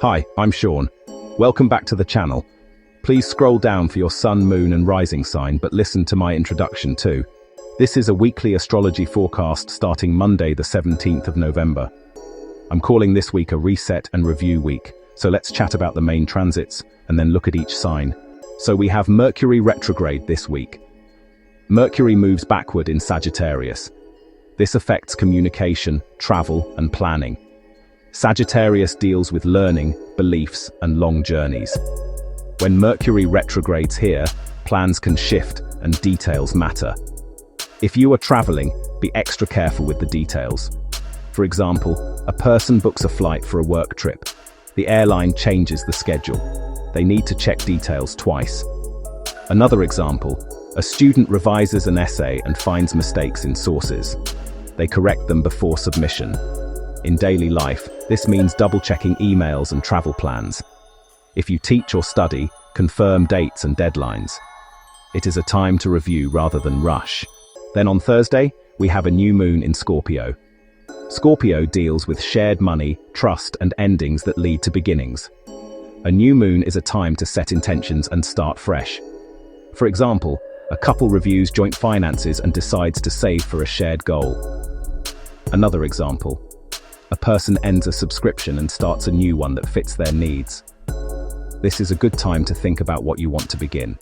Hi, I'm Sean. Welcome back to the channel. Please scroll down for your sun, moon and rising sign, but listen to my introduction too. This is a weekly astrology forecast starting Monday the 17th of November. I'm calling this week a reset and review week, so let's chat about the main transits and then look at each sign. So we have Mercury retrograde this week. Mercury moves backward in Sagittarius. This affects communication, travel and planning. Sagittarius deals with learning, beliefs and long journeys. When Mercury retrogrades here, plans can shift and details matter. If you are traveling, be extra careful with the details. For example, a person books a flight for a work trip. The airline changes the schedule. They need to check details twice. Another example, a student revises an essay and finds mistakes in sources. They correct them before submission. In daily life, this means double-checking emails and travel plans. If you teach or study, confirm dates and deadlines. It is a time to review rather than rush. Then on Thursday, we have a new moon in Scorpio. Scorpio deals with shared money, trust and endings that lead to beginnings. A new moon is a time to set intentions and start fresh. For example, a couple reviews joint finances and decides to save for a shared goal. Another example, a person ends a subscription and starts a new one that fits their needs. This is a good time to think about what you want to begin.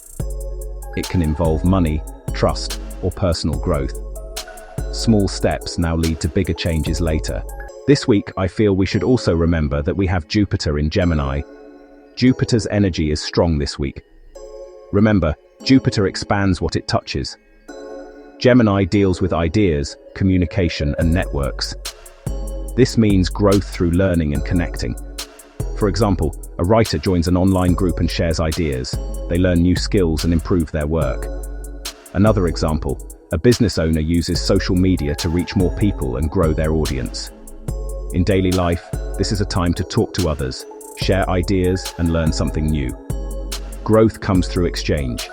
It can involve money, trust, or personal growth. Small steps now lead to bigger changes later. This week, I feel we should also remember that we have Jupiter in Gemini. Jupiter's energy is strong this week. Remember, Jupiter expands what it touches. Gemini deals with ideas, communication, and networks. This means growth through learning and connecting. For example, a writer joins an online group and shares ideas. They learn new skills and improve their work. Another example, a business owner uses social media to reach more people and grow their audience. In daily life, this is a time to talk to others, share ideas, and learn something new. Growth comes through exchange.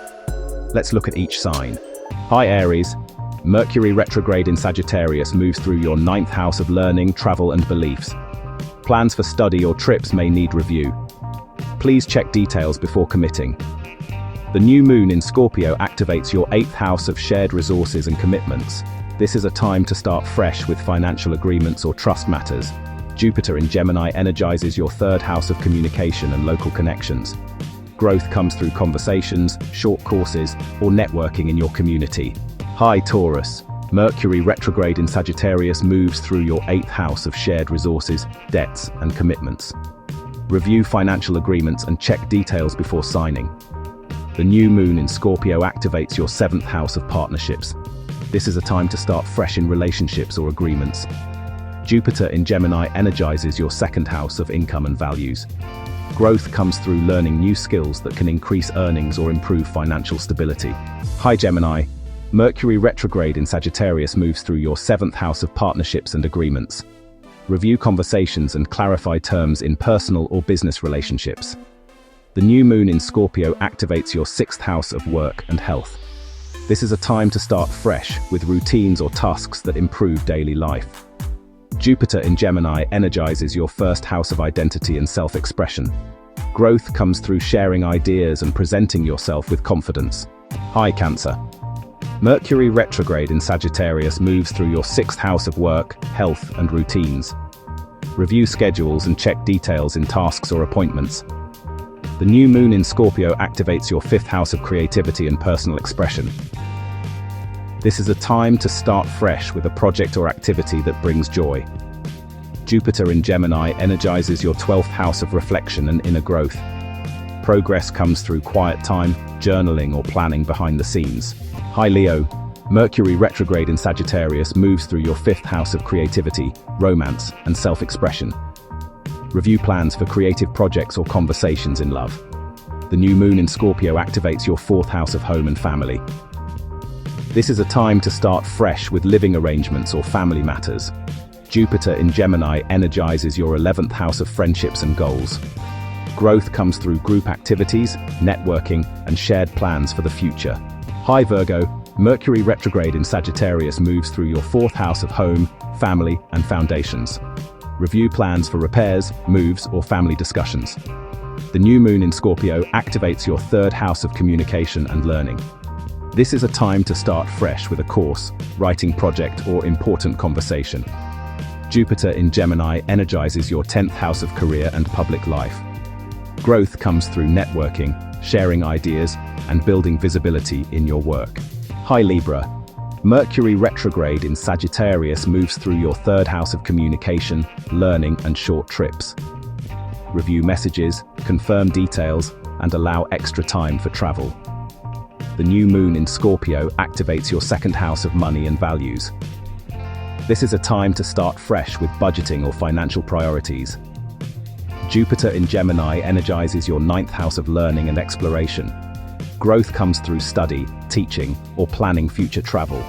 Let's look at each sign. Hi Aries. Mercury retrograde in Sagittarius moves through your 9th house of learning, travel and beliefs. Plans for study or trips may need review. Please check details before committing. The new moon in Scorpio activates your 8th house of shared resources and commitments. This is a time to start fresh with financial agreements or trust matters. Jupiter in Gemini energizes your 3rd house of communication and local connections. Growth comes through conversations, short courses, or networking in your community. Hi Taurus. Mercury retrograde in Sagittarius moves through your 8th house of shared resources, debts, and commitments. Review financial agreements and check details before signing. The new moon in Scorpio activates your 7th house of partnerships. This is a time to start fresh in relationships or agreements. Jupiter in Gemini energizes your 2nd house of income and values. Growth comes through learning new skills that can increase earnings or improve financial stability. Hi Gemini. Mercury retrograde in Sagittarius moves through your 7th house of partnerships and agreements. Review conversations and clarify terms in personal or business relationships. The new moon in Scorpio activates your 6th house of work and health. This is a time to start fresh with routines or tasks that improve daily life. Jupiter in Gemini energizes your 1st house of identity and self-expression. Growth comes through sharing ideas and presenting yourself with confidence. Hi Cancer. Mercury retrograde in Sagittarius moves through your 6th house of work, health, and routines. Review schedules and check details in tasks or appointments. The new moon in Scorpio activates your 5th house of creativity and personal expression. This is a time to start fresh with a project or activity that brings joy. Jupiter in Gemini energizes your 12th house of reflection and inner growth. Progress comes through quiet time, journaling, or planning behind the scenes. Hi Leo. Mercury retrograde in Sagittarius moves through your 5th house of creativity, romance, and self-expression. Review plans for creative projects or conversations in love. The new moon in Scorpio activates your 4th house of home and family. This is a time to start fresh with living arrangements or family matters. Jupiter in Gemini energizes your 11th house of friendships and goals. Growth comes through group activities, networking, and shared plans for the future. Hi Virgo. Mercury retrograde in Sagittarius moves through your 4th house of home, family, and foundations. Review plans for repairs, moves, or family discussions. The new moon in Scorpio activates your third house of communication and learning. This is a time to start fresh with a course, writing project, or important conversation. Jupiter in Gemini energizes your 10th house of career and public life. Growth comes through networking, sharing ideas, and building visibility in your work. Hi Libra. Mercury retrograde in Sagittarius moves through your third house of communication, learning, and short trips. Review messages, confirm details, and allow extra time for travel. The new moon in Scorpio activates your second house of money and values. This is a time to start fresh with budgeting or financial priorities. Jupiter in Gemini energizes your 9th house of learning and exploration. Growth comes through study, teaching, or planning future travel.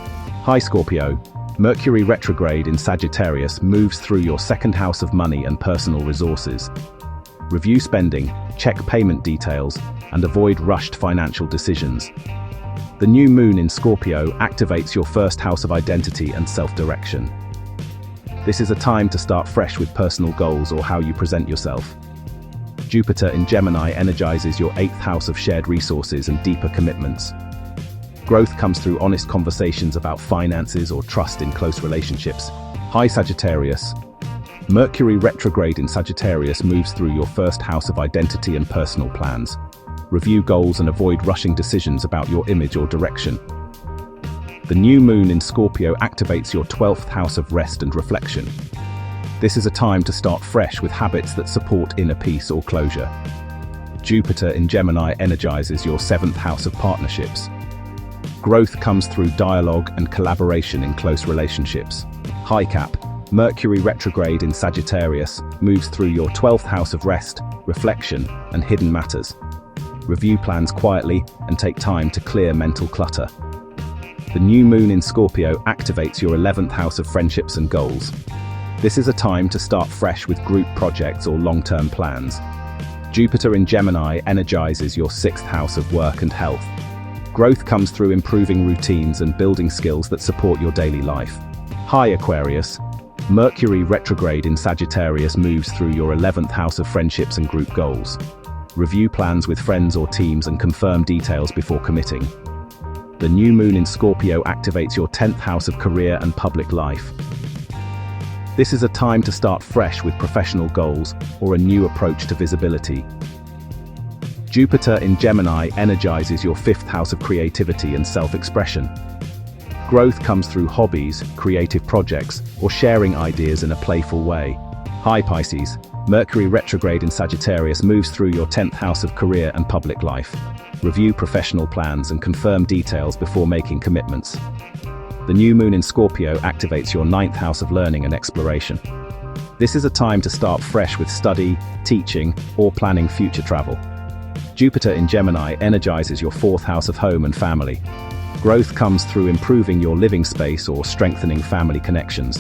Hi Scorpio. Mercury retrograde in Sagittarius moves through your second house of money and personal resources. Review spending, check payment details, and avoid rushed financial decisions. The new moon in Scorpio activates your first house of identity and self-direction. This is a time to start fresh with personal goals or how you present yourself. Jupiter in Gemini energizes your 8th house of shared resources and deeper commitments. Growth comes through honest conversations about finances or trust in close relationships. Hi Sagittarius. Mercury retrograde in Sagittarius moves through your first house of identity and personal plans. Review goals and avoid rushing decisions about your image or direction. The new moon in Scorpio activates your 12th house of rest and reflection. This is a time to start fresh with habits that support inner peace or closure. Jupiter in Gemini energizes your 7th house of partnerships. Growth comes through dialogue and collaboration in close relationships. Hi Cap. Mercury retrograde in Sagittarius moves through your 12th house of rest, reflection, and hidden matters. Review plans quietly and take time to clear mental clutter. The new moon in Scorpio activates your 11th house of friendships and goals. This is a time to start fresh with group projects or long-term plans. Jupiter in Gemini energizes your 6th house of work and health. Growth comes through improving routines and building skills that support your daily life. Hi Aquarius. Mercury retrograde in Sagittarius moves through your 11th house of friendships and group goals. Review plans with friends or teams and confirm details before committing. The new moon in Scorpio activates your 10th house of career and public life. This is a time to start fresh with professional goals or a new approach to visibility. Jupiter in Gemini energizes your 5th house of creativity and self-expression. Growth comes through hobbies, creative projects, or sharing ideas in a playful way. Hi Pisces. Mercury retrograde in Sagittarius moves through your 10th house of career and public life. Review professional plans and confirm details before making commitments. The new moon in Scorpio activates your 9th house of learning and exploration. This is a time to start fresh with study, teaching, or planning future travel. Jupiter in Gemini energizes your 4th house of home and family. Growth comes through improving your living space or strengthening family connections.